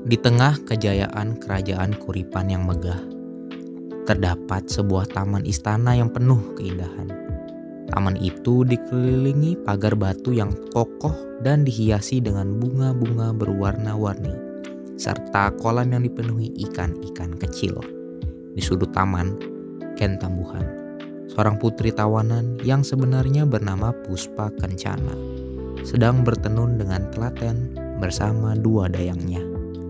Di tengah kejayaan kerajaan Kuripan yang megah, terdapat sebuah taman istana yang penuh keindahan. Taman itu dikelilingi pagar batu yang kokoh dan dihiasi dengan bunga-bunga berwarna-warni, serta kolam yang dipenuhi ikan-ikan kecil. Di sudut taman, Ken Tambuhan, seorang putri tawanan yang sebenarnya bernama Puspa Kencana, sedang bertenun dengan telaten bersama dua dayangnya,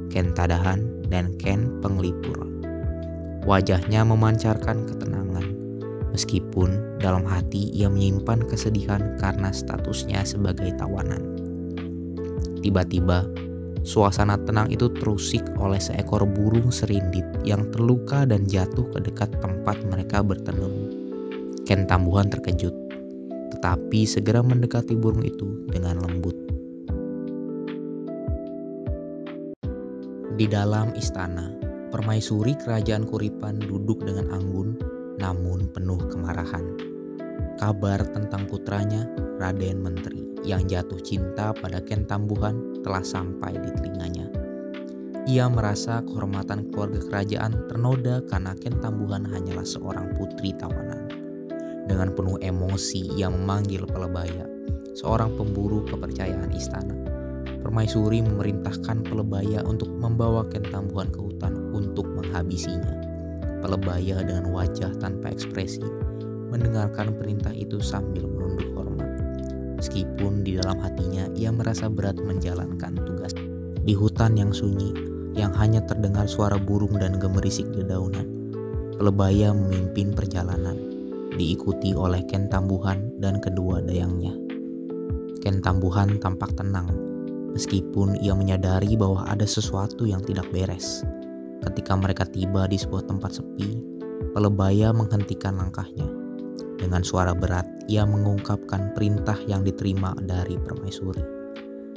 Ken Tadahan dan Ken Penglipur. Wajahnya memancarkan ketenangan, meskipun dalam hati ia menyimpan kesedihan karena statusnya sebagai tawanan. Tiba-tiba, suasana tenang itu terusik oleh seekor burung serindit yang terluka dan jatuh ke dekat tempat mereka bertenun. Ken Tambuhan terkejut, tetapi segera mendekati burung itu dengan lembut. Di dalam istana, permaisuri kerajaan Kuripan duduk dengan anggun namun penuh kemarahan. Kabar tentang putranya, Raden Menteri, yang jatuh cinta pada Ken Tambuhan telah sampai di telinganya. Ia merasa kehormatan keluarga kerajaan ternoda karena Ken Tambuhan hanyalah seorang putri tawanan. Dengan penuh emosi ia memanggil Pelebaya, seorang pemburu kepercayaan istana. Permaisuri memerintahkan Pelebaya untuk membawa Ken Tambuhan ke hutan untuk menghabisinya. Pelebaya dengan wajah tanpa ekspresi mendengarkan perintah itu sambil menunduk hormat. Meskipun di dalam hatinya ia merasa berat menjalankan tugas. Di hutan yang sunyi, yang hanya terdengar suara burung dan gemerisik dedaunan, Pelebaya memimpin perjalanan, diikuti oleh Ken Tambuhan dan kedua dayangnya. Ken Tambuhan tampak tenang, meskipun ia menyadari bahwa ada sesuatu yang tidak beres. Ketika mereka tiba di sebuah tempat sepi, Pelebaya menghentikan langkahnya. Dengan suara berat, ia mengungkapkan perintah yang diterima dari permaisuri.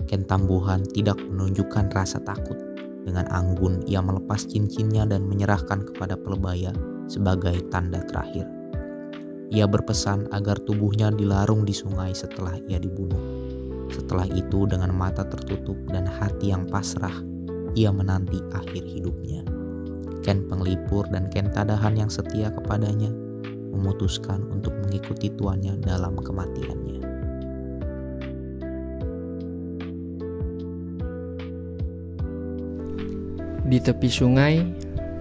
Ken Tambuhan tidak menunjukkan rasa takut. Dengan anggun, ia melepas cincinnya dan menyerahkan kepada Pelebaya sebagai tanda terakhir. Ia berpesan agar tubuhnya dilarung di sungai setelah ia dibunuh. Setelah itu, dengan mata tertutup dan hati yang pasrah, ia menanti akhir hidupnya. Ken Penglipur dan Ken Tadahan yang setia kepadanya memutuskan untuk mengikuti tuannya dalam kematiannya. Di tepi sungai,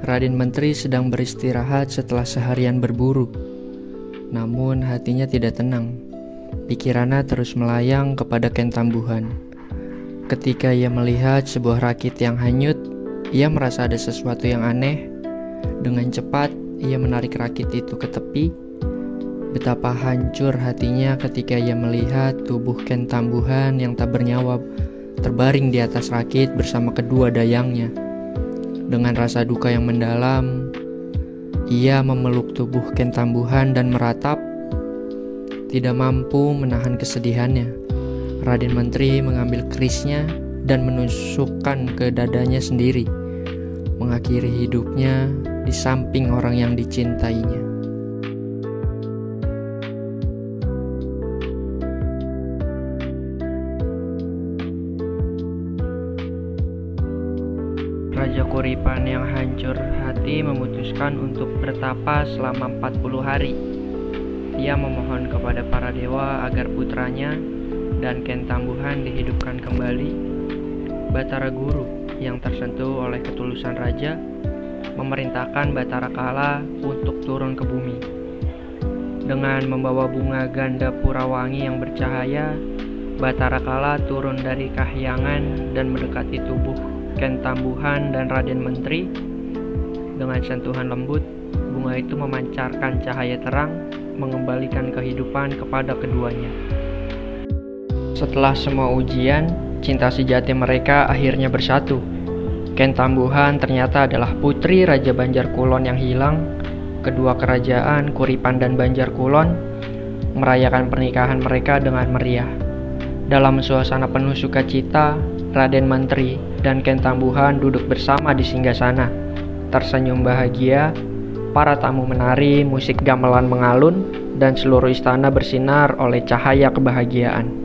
Raden Menteri sedang beristirahat setelah seharian berburu. Namun hatinya tidak tenang. Pikirannya terus melayang kepada Ken Tambuhan. Ketika ia melihat sebuah rakit yang hanyut, ia merasa ada sesuatu yang aneh. Dengan cepat, ia menarik rakit itu ke tepi. Betapa hancur hatinya ketika ia melihat tubuh Ken Tambuhan yang tak bernyawa terbaring di atas rakit bersama kedua dayangnya. Dengan rasa duka yang mendalam, ia memeluk tubuh Ken Tambuhan dan meratap, tidak mampu menahan kesedihannya. Raden Menteri mengambil kerisnya dan menusukkan ke dadanya sendiri, mengakhiri hidupnya di samping orang yang dicintainya. Raja Kuripan yang hancur hati memutuskan untuk bertapa selama 40 hari. Ia memohon kepada para dewa agar putranya dan Ken Tambuhan dihidupkan kembali. Batara Guru yang tersentuh oleh ketulusan raja memerintahkan Batara Kala untuk turun ke bumi. Dengan membawa bunga ganda purawangi yang bercahaya, Batara Kala turun dari kahyangan dan mendekati tubuh Ken Tambuhan dan Raden Menteri. Dengan sentuhan lembut, bunga itu memancarkan cahaya terang, mengembalikan kehidupan kepada keduanya. Setelah semua ujian, cinta sejati mereka akhirnya bersatu. Ken Tambuhan ternyata adalah putri Raja Banjar Kulon yang hilang. Kedua kerajaan Kuripan dan Banjar Kulon merayakan pernikahan mereka dengan meriah. Dalam suasana penuh sukacita, Raden Menteri dan Ken Tambuhan duduk bersama di singgasana. Tersenyum bahagia, para tamu menari, musik gamelan mengalun, dan seluruh istana bersinar oleh cahaya kebahagiaan.